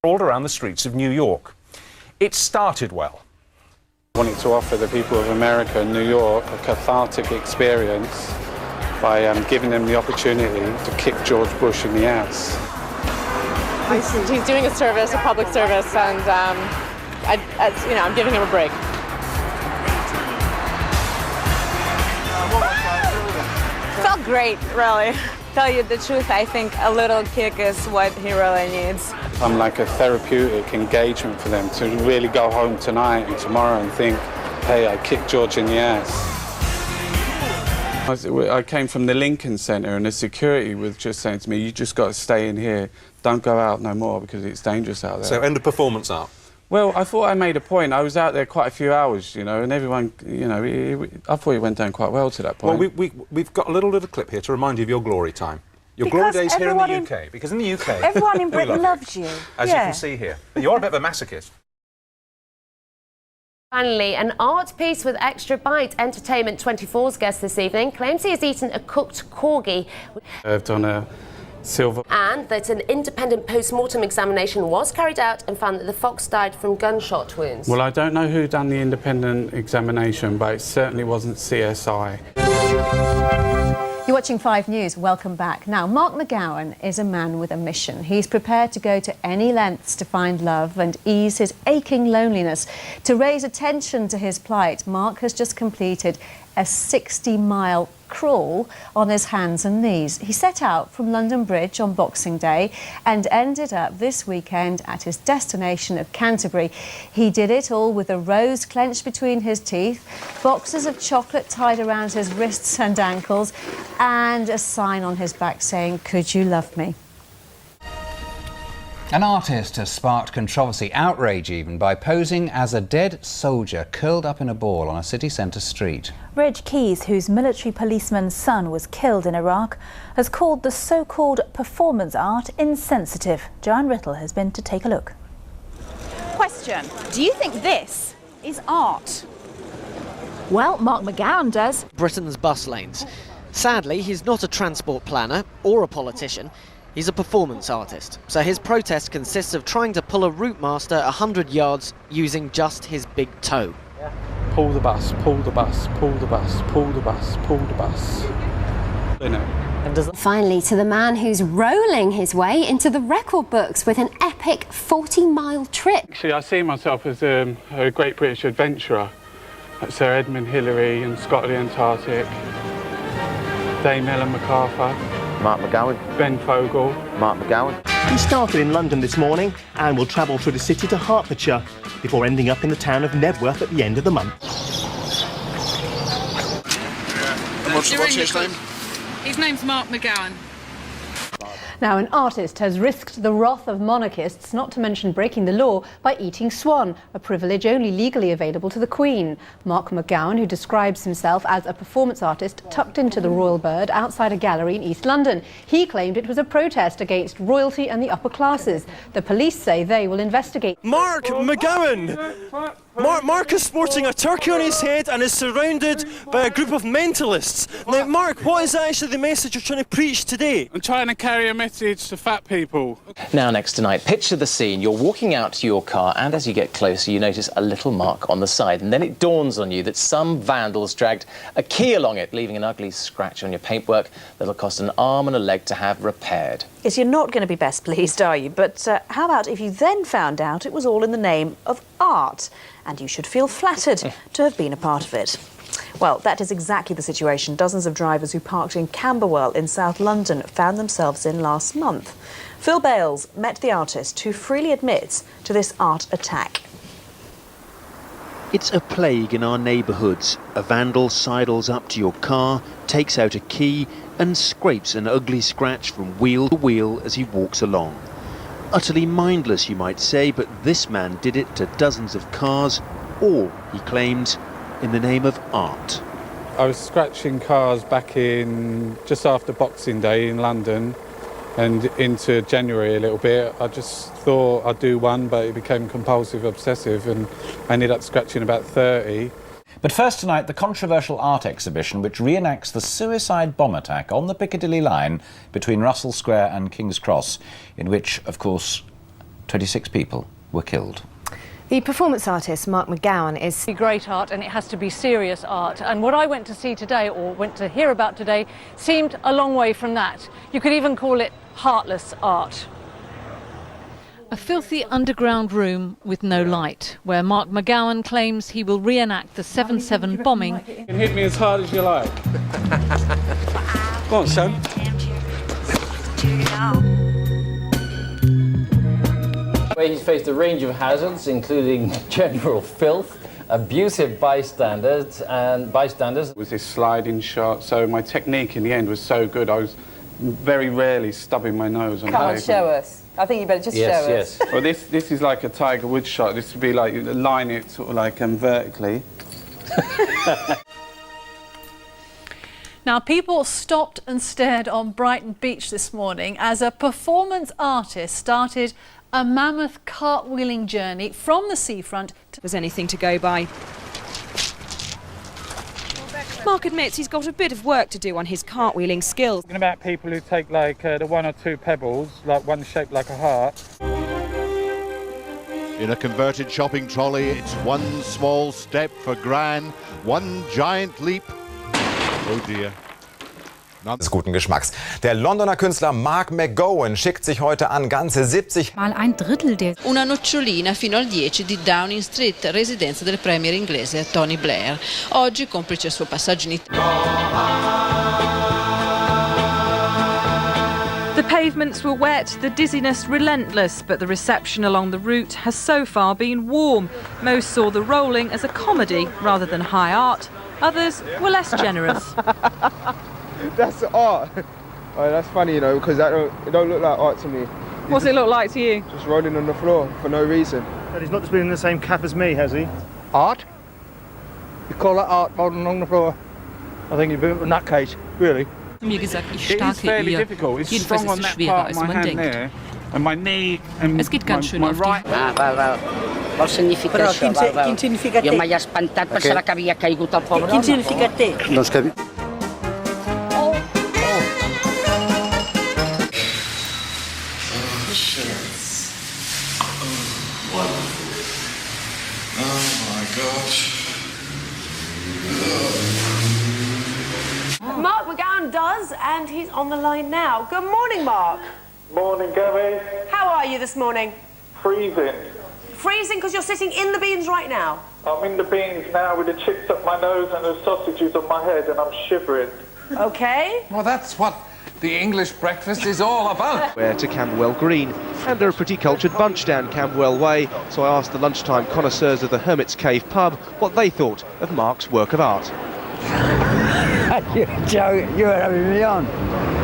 all around the streets of New York. It started well. I wanted to offer the people of America and New York a cathartic experience by giving them the opportunity to kick George Bush in the ass. He's doing a service, a public service, and I'm giving him a break. Felt great, really. Tell you the truth, I think a little kick is what he really needs. I'm like a therapeutic engagement for them to really go home tonight and tomorrow and think, hey, I kicked George in the ass. I came from the Lincoln Center and the security was just saying to me, you just got to stay in here, don't go out no more because it's dangerous out there. So end of performance art? Well, I thought I made a point. I was out there quite a few hours, you know, and everyone, you know, I thought it went down quite well to that point. Well, we've got a little clip here to remind you of your glory time. Your glory days here in the UK. Because in the UK... Everyone in Britain loves you. As you can see here. But you're a bit of a masochist. Finally, an art piece with extra bite. Entertainment 24's guest this evening claims he has eaten a cooked corgi. Served on a silver... And that an independent post-mortem examination was carried out and found that the fox died from gunshot wounds. Well, I don't know who done the independent examination, but it certainly wasn't CSI. You're watching 5 News. Welcome back. Now, Mark McGowan is a man with a mission. He's prepared to go to any lengths to find love and ease his aching loneliness. To raise attention to his plight, Mark has just completed a 60-mile crawl on his hands and knees. He set out from London Bridge on Boxing Day and ended up this weekend at his destination of Canterbury. He did it all with a rose clenched between his teeth, boxes of chocolate tied around his wrists and ankles, and a sign on his back saying, "Could you love me?" An artist has sparked controversy, outrage even, by posing as a dead soldier curled up in a ball on a city centre street. Reg Keys, whose military policeman's son was killed in Iraq, has called the so-called performance art insensitive. Joanne Riddle has been to take a look. Question: do you think this is art? Well, Mark McGowan does. Britain's bus lanes. Sadly, he's not a transport planner or a politician. He's a performance artist, so his protest consists of trying to pull a route master 100 yards using just his big toe. Pull the bus, pull the bus, pull the bus, pull the bus, pull the bus. Finally, to the man who's rolling his way into the record books with an epic 40-mile trip. Actually, I see myself as a great British adventurer. Like Sir Edmund Hillary and Scott of the Antarctic, Dame Ellen MacArthur, Mark McGowan. Ben Fogle. Mark McGowan. He started in London this morning and will travel through the city to Hertfordshire before ending up in the town of Nebworth at the end of the month. What's his name? His name's Mark McGowan. Now, an artist has risked the wrath of monarchists, not to mention breaking the law, by eating swan, a privilege only legally available to the Queen. Mark McGowan, who describes himself as a performance artist, tucked into the royal bird outside a gallery in East London. He claimed it was a protest against royalty and the upper classes. The police say they will investigate. Mark McGowan! Mark is sporting a turkey on his head and is surrounded by a group of mentalists. Now, Mark, what is actually the message you're trying to preach today? I'm trying to carry a message to fat people. Now, next tonight, picture the scene. You're walking out to your car, and as you get closer, you notice a little mark on the side, and then it dawns on you that some vandals dragged a key along it, leaving an ugly scratch on your paintwork that'll cost an arm and a leg to have repaired. Yes, you're not going to be best pleased, are you? But how about if you then found out it was all in the name of art, and you should feel flattered to have been a part of it? Well, that is exactly the situation dozens of drivers who parked in Camberwell in South London found themselves in last month. Phil Bales met the artist, who freely admits to this art attack. It's a plague in our neighbourhoods. A vandal sidles up to your car, takes out a key and scrapes an ugly scratch from wheel to wheel as he walks along. Utterly mindless, you might say, but this man did it to dozens of cars, all, he claims, in the name of art. I was scratching cars back in just after Boxing Day in London and into January a little bit. I just thought I'd do one, but it became compulsive obsessive and I ended up scratching about 30. But first tonight, the controversial art exhibition which reenacts the suicide bomb attack on the Piccadilly line between Russell Square and King's Cross, in which, of course, 26 people were killed. The performance artist Mark McGowan is great art, and it has to be serious art. And what I went to see today, or went to hear about today, seemed a long way from that. You could even call it heartless art. A filthy underground room with no light, where Mark McGowan claims he will reenact the 7/7 bombing. You can hit me as hard as you like. Go on, son. Where he's faced a range of hazards, including general filth, abusive bystanders. It was this sliding shot, so my technique in the end was so good, I was very rarely stubbing my nose on Come on, pavement. show us. I think you better just show us. Yes. Well, this is like a Tiger Woods shot. This would be like, you line it sort of like vertically. Now, people stopped and stared on Brighton Beach this morning as a performance artist started a mammoth cartwheeling journey from the seafront. Was anything to go by. Mark admits he's got a bit of work to do on his cartwheeling skills. Talking about people who take like the 1 or 2 pebbles, like one shaped like a heart. In a converted shopping trolley, it's one small step for Gran, one giant leap. Oh dear. Des guten Geschmacks. Der Londoner Künstler Mark McGowan schickt sich heute an, ganze 70 Mal ein Drittel der. Una nocciolina fino al 10 di Downing Street, residenza del premier inglese Tony Blair. Oggi, complice il suo passaggio in Italia. The pavements were wet, the dizziness relentless, but the reception along the route has so far been warm. Most saw the rolling as a comedy rather than high art. Others were less generous. That's art. Oh, that's funny, you know, because it don't look like art to me. What's it look like to you? Just rolling on the floor for no reason. He's not just been in the same cap as me, has he? Art? You call that art rolling along the floor? I think you've been in that case, really. It is fairly difficult. It's strong on that part of my hand there, and my knee, and my right. Vol significar això? Quin significa té? Jo m'he espantat, pensava que havia caigut el pobre home. Quin significat té? Doncs que... Mark McGowan does, and he's on the line now. Good morning, Mark. Morning, Gabby. How are you this morning? Freezing. Freezing because you're sitting in the beans right now? I'm in the beans now with the chips up my nose and the sausages on my head, and I'm shivering. Okay. Well, that's what the English breakfast is all about. We're to Camberwell Green, and they're a pretty cultured bunch down Camberwell Way, so I asked the lunchtime connoisseurs of the Hermit's Cave pub what they thought of Mark's work of art. You're joking, you're having me on.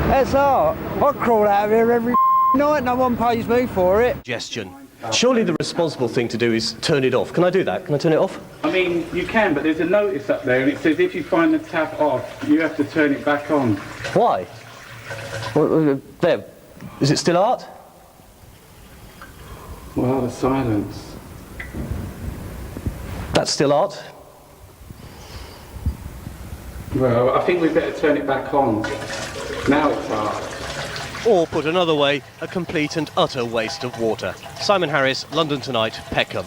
That's art. I crawl out of here every night, no one pays me for it. Suggestion. Surely the responsible thing to do is turn it off. Can I do that? Can I turn it off? I mean, you can, but there's a notice up there and it says if you find the tap off, you have to turn it back on. Why? Well, there. Is it still art? Well, the silence. That's still art? Well, I think we'd better turn it back on. Now it's art. Or, put another way, a complete and utter waste of water. Simon Harris, London Tonight, Peckham.